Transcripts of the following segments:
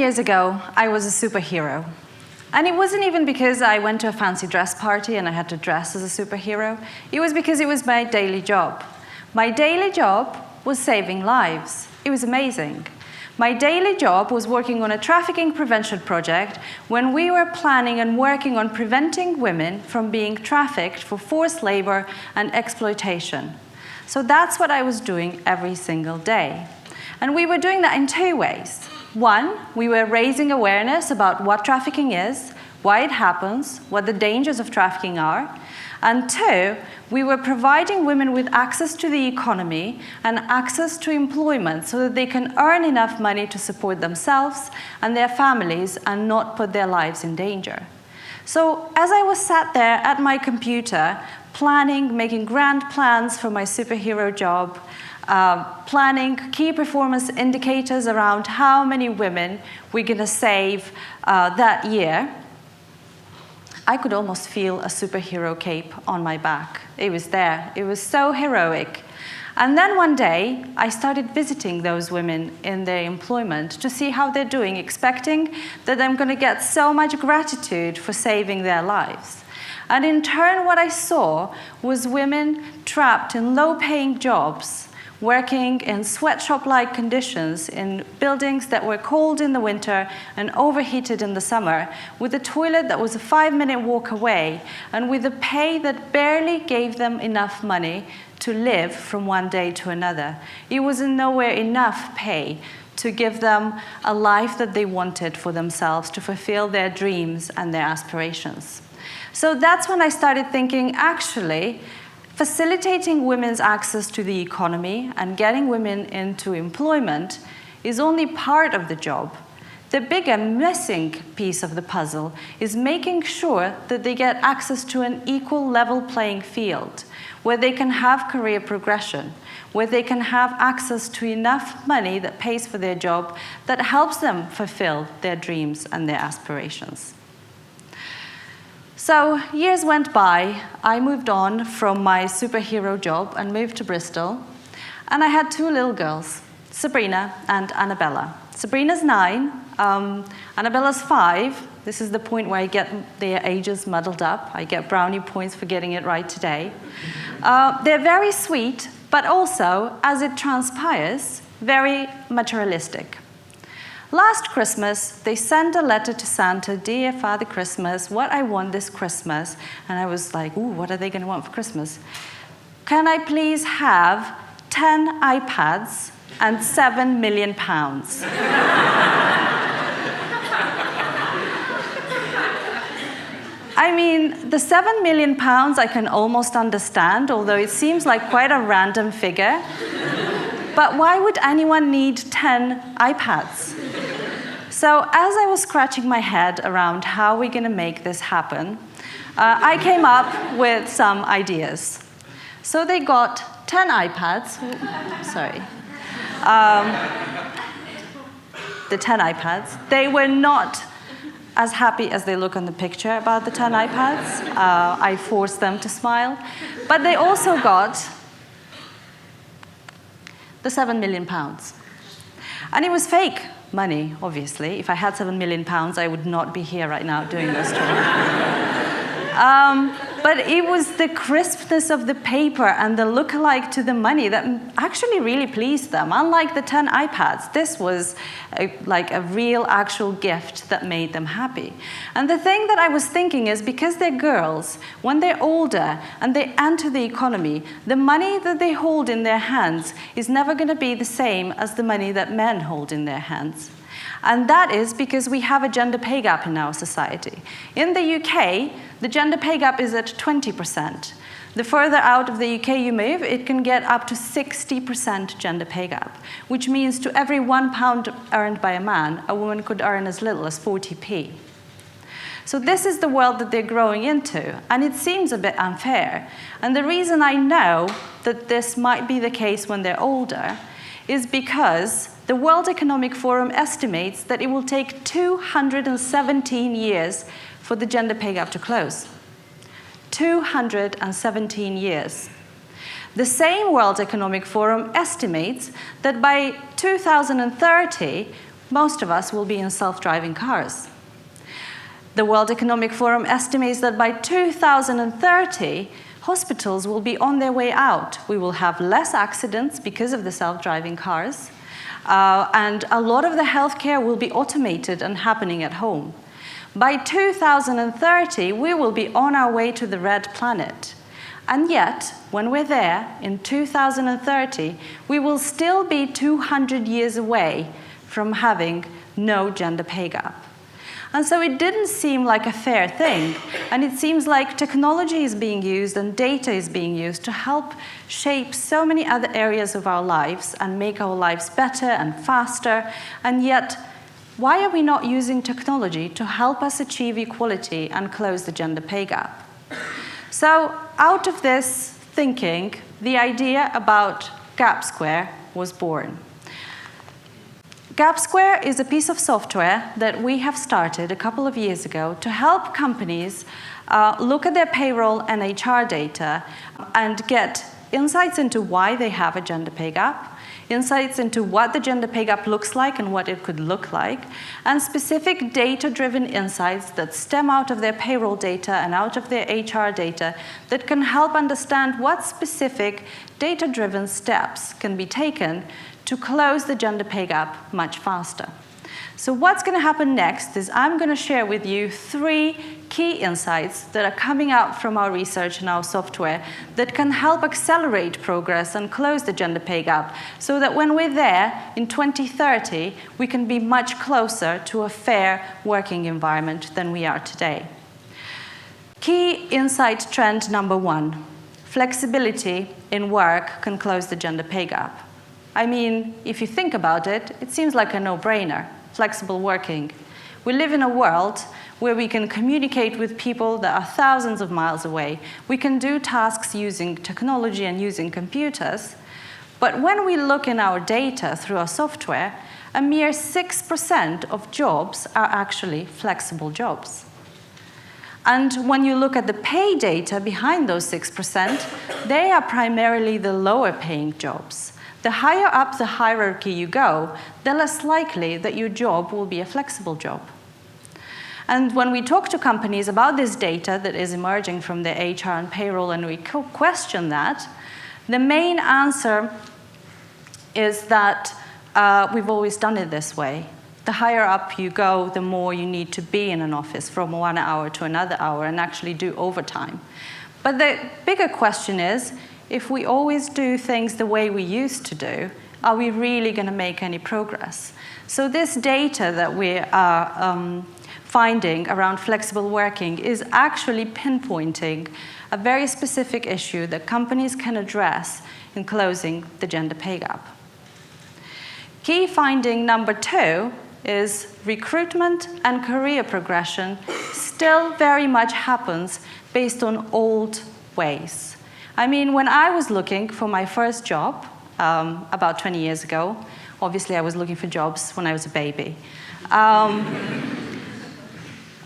years ago, I was a superhero. And it wasn't even because I went to a fancy dress party and I had to dress as a superhero. It was because it was my daily job. My daily job was saving lives. It was amazing. My daily job was working on a trafficking prevention project when we were planning and working on preventing women from being trafficked for forced labor and exploitation. So that's what I was doing every single day. And we were doing that in two ways. One, we were raising awareness about what trafficking is, why it happens, what the dangers of trafficking are. And two, we were providing women with access to the economy and access to employment so that they can earn enough money to support themselves and their families and not put their lives in danger. So as I was sat there at my computer, planning, making grand plans for my superhero job, planning key performance indicators around how many women we're going to save that year, I could almost feel a superhero cape on my back. It was there. It was so heroic. And then one day, I started visiting those women in their employment to see how they're doing, expecting that I'm going to get so much gratitude for saving their lives. And in turn, what I saw was women trapped in low-paying jobs, working in sweatshop-like conditions in buildings that were cold in the winter and overheated in the summer, with a toilet that was a 5-minute walk away, and with a pay that barely gave them enough money to live from one day to another. It was nowhere enough pay to give them a life that they wanted for themselves, to fulfill their dreams and their aspirations. So that's when I started thinking, actually, facilitating women's access to the economy and getting women into employment is only part of the job. The bigger missing piece of the puzzle is making sure that they get access to an equal level playing field, where they can have career progression, where they can have access to enough money that pays for their job that helps them fulfill their dreams and their aspirations. So years went by, I moved on from my superhero job and moved to Bristol, and I had two little girls, Sabrina and Annabella. Sabrina's 9, Annabella's 5. This is the point where I get their ages muddled up. I get brownie points for getting it right today. They're very sweet, but also, as it transpires, very materialistic. Last Christmas, they sent a letter to Santa, "Dear Father Christmas, what I want this Christmas." And I was like, ooh, what are they going to want for Christmas? "Can I please have 10 iPads and £7 million? I mean, the £7 million I can almost understand, although it seems like quite a random figure. But why would anyone need 10 iPads? So as I was scratching my head around how we're going to make this happen, I came up with some ideas. So they got 10 iPads. Sorry. The 10 iPads. They were not as happy as they look on the picture about the 10 iPads. I forced them to smile. But they also got the £7 million. And it was fake money, obviously. If I had £7 million, I would not be here right now doing this talk. But it was the crispness of the paper and the lookalike to the money that actually really pleased them. Unlike the 10 iPads, this was like a real actual gift that made them happy. And the thing that I was thinking is, because they're girls, when they're older and they enter the economy, the money that they hold in their hands is never going to be the same as the money that men hold in their hands. And that is because we have a gender pay gap in our society. In the UK, the gender pay gap is at 20%. The further out of the UK you move, it can get up to 60% gender pay gap, which means to every £1 earned by a man, a woman could earn as little as 40p. So this is the world that they're growing into, and it seems a bit unfair. And the reason I know that this might be the case when they're older is because the World Economic Forum estimates that it will take 217 years for the gender pay gap to close. 217 years. The same World Economic Forum estimates that by 2030, most of us will be in self-driving cars. The World Economic Forum estimates that by 2030, hospitals will be on their way out. We will have less accidents because of the self-driving cars, and a lot of the healthcare will be automated and happening at home. By 2030, we will be on our way to the red planet. And yet, when we're there, in 2030, we will still be 200 years away from having no gender pay gap. And so it didn't seem like a fair thing, and it seems like technology is being used and data is being used to help shape so many other areas of our lives and make our lives better and faster, and yet, why are we not using technology to help us achieve equality and close the gender pay gap? So out of this thinking, the idea about Gap Square was born. Gap Square is a piece of software that we have started a couple of years ago to help companies look at their payroll and HR data and get insights into why they have a gender pay gap, insights into what the gender pay gap looks like and what it could look like, and specific data-driven insights that stem out of their payroll data and out of their HR data that can help understand what specific data-driven steps can be taken to close the gender pay gap much faster. So what's going to happen next is I'm going to share with you 3 key insights that are coming out from our research and our software that can help accelerate progress and close the gender pay gap so that when we're there in 2030, we can be much closer to a fair working environment than we are today. Key insight trend number 1, flexibility in work can close the gender pay gap. I mean, if you think about it, it seems like a no-brainer. Flexible working. We live in a world where we can communicate with people that are thousands of miles away. We can do tasks using technology and using computers. But when we look in our data through our software, a mere 6% of jobs are actually flexible jobs. And when you look at the pay data behind those 6%, they are primarily the lower paying jobs. The higher up the hierarchy you go, the less likely that your job will be a flexible job. And when we talk to companies about this data that is emerging from the HR and payroll and we question that, the main answer is that we've always done it this way. The higher up you go, the more you need to be in an office from 1 hour to another hour and actually do overtime. But the bigger question is, if we always do things the way we used to do, are we really going to make any progress? So this data that we are finding around flexible working is actually pinpointing a very specific issue that companies can address in closing the gender pay gap. Key finding number 2 is recruitment and career progression still very much happens based on old ways. I mean, when I was looking for my first job about 20 years ago, obviously I was looking for jobs when I was a baby,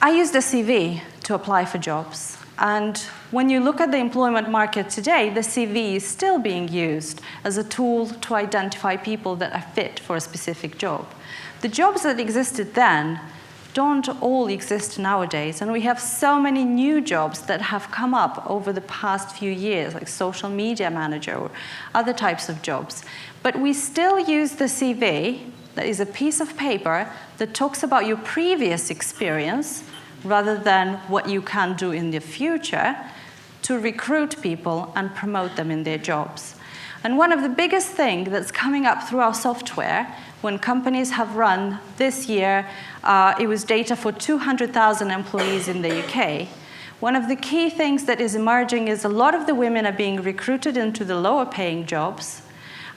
I used a CV to apply for jobs. And when you look at the employment market today, the CV is still being used as a tool to identify people that are fit for a specific job. The jobs that existed then don't all exist nowadays, and we have so many new jobs that have come up over the past few years, like social media manager or other types of jobs. But we still use the CV, that is a piece of paper that talks about your previous experience rather than what you can do in the future to recruit people and promote them in their jobs. And one of the biggest things that's coming up through our software when companies have run this year, it was data for 200,000 employees in the UK. One of the key things that is emerging is a lot of the women are being recruited into the lower paying jobs.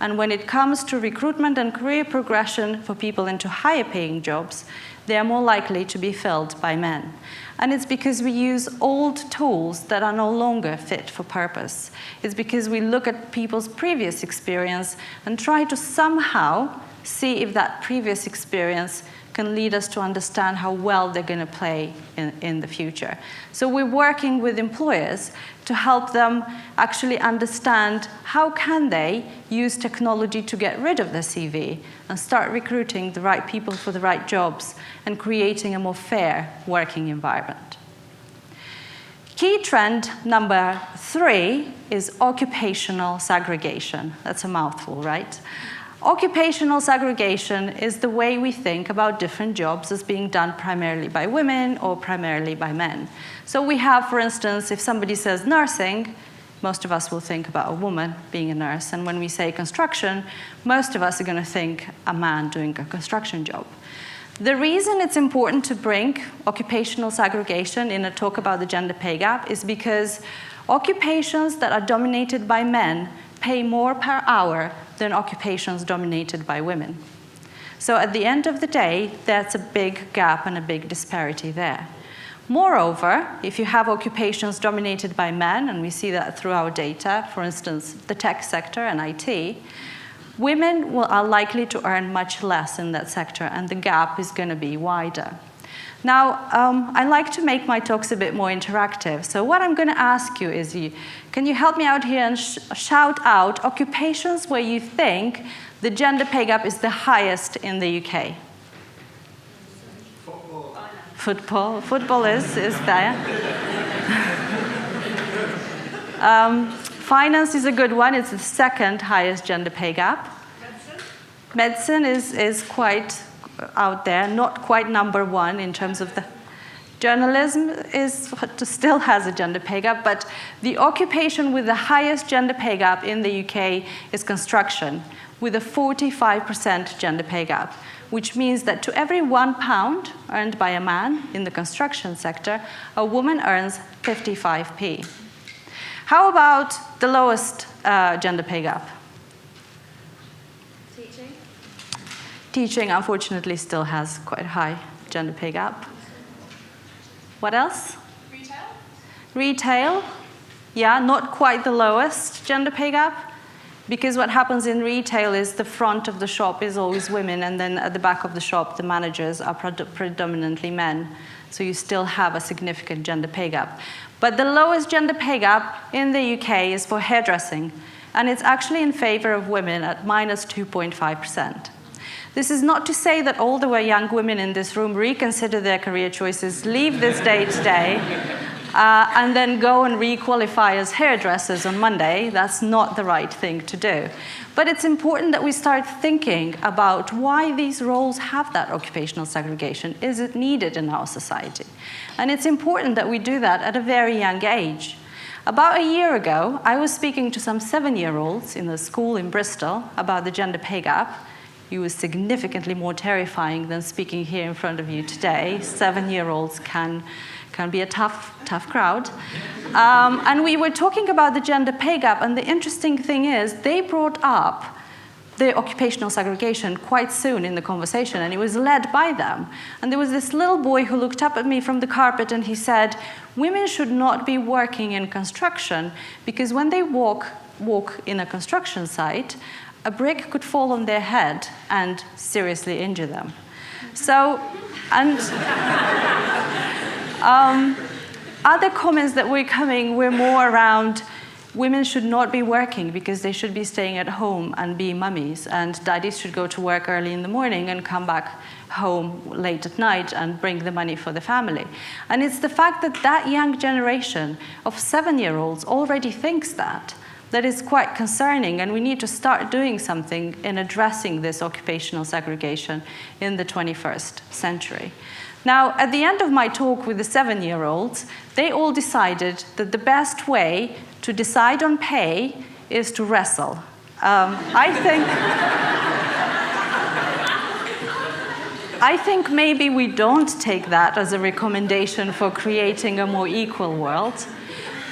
And when it comes to recruitment and career progression for people into higher paying jobs, they are more likely to be filled by men. And it's because we use old tools that are no longer fit for purpose. It's because we look at people's previous experience and try to somehow see if that previous experience can lead us to understand how well they're going to play in the future. So we're working with employers to help them actually understand how can they use technology to get rid of their CV and start recruiting the right people for the right jobs and creating a more fair working environment. Key trend number 3 is occupational segregation. That's a mouthful, right? Occupational segregation is the way we think about different jobs as being done primarily by women or primarily by men. So we have, for instance, if somebody says nursing, most of us will think about a woman being a nurse. And when we say construction, most of us are going to think a man doing a construction job. The reason it's important to bring occupational segregation in a talk about the gender pay gap is because occupations that are dominated by men pay more per hour than occupations dominated by women. So at the end of the day, that's a big gap and a big disparity there. Moreover, if you have occupations dominated by men, and we see that through our data, for instance, the tech sector and IT, women are likely to earn much less in that sector, and the gap is going to be wider. Now, I like to make my talks a bit more interactive. So what I'm going to ask you is, can you help me out here and shout out occupations where you think the gender pay gap is the highest in the UK? Football. Football is there. Finance is a good one. It's the second highest gender pay gap. Medicine is quite out there, not quite number 1 in terms of the journalism still has a gender pay gap, but the occupation with the highest gender pay gap in the UK is construction, with a 45% gender pay gap, which means that to every £1 earned by a man in the construction sector, a woman earns 55p. How about the lowest gender pay gap? Teaching, unfortunately, still has quite a high gender pay gap. What else? Retail. Retail, yeah, not quite the lowest gender pay gap, because what happens in retail is the front of the shop is always women, and then at the back of the shop, the managers are predominantly men. So you still have a significant gender pay gap. But the lowest gender pay gap in the UK is for hairdressing, and it's actually in favor of women at minus 2.5%. This is not to say that all the young women in this room reconsider their career choices, leave this day today, and then go and re-qualify as hairdressers on Monday. That's not the right thing to do. But it's important that we start thinking about why these roles have that occupational segregation. Is it needed in our society? And it's important that we do that at a very young age. About a year ago, I was speaking to some 7-year-olds in a school in Bristol about the gender pay gap. It was significantly more terrifying than speaking here in front of you today. 7-year-olds can be a tough crowd. And we were talking about the gender pay gap, and the interesting thing is they brought up the occupational segregation quite soon in the conversation, and it was led by them. And there was this little boy who looked up at me from the carpet, and he said, women should not be working in construction because when they walk in a construction site, a brick could fall on their head and seriously injure them. So, and other comments that were coming were more around women should not be working because they should be staying at home and be mummies, and daddies should go to work early in the morning and come back home late at night and bring the money for the family. And it's the fact that that young generation of 7-year-olds already thinks that is quite concerning, and we need to start doing something in addressing this occupational segregation in the 21st century. Now, at the end of my talk with the 7-year-olds, they all decided that the best way to decide on pay is to wrestle. I think maybe we don't take that as a recommendation for creating a more equal world.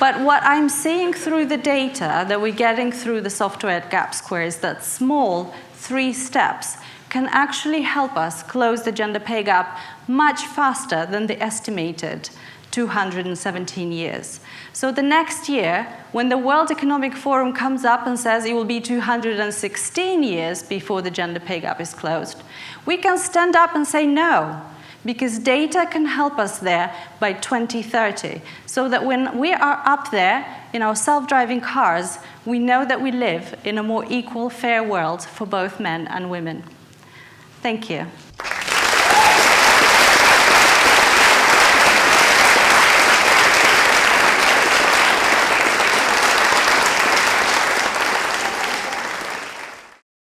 But what I'm seeing through the data that we're getting through the software at Gap Square is that small 3 steps can actually help us close the gender pay gap much faster than the estimated 217 years. So the next year, when the World Economic Forum comes up and says it will be 216 years before the gender pay gap is closed, we can stand up and say no, because data can help us there by 2030, so that when we are up there in our self-driving cars, we know that we live in a more equal, fair world for both men and women. Thank you.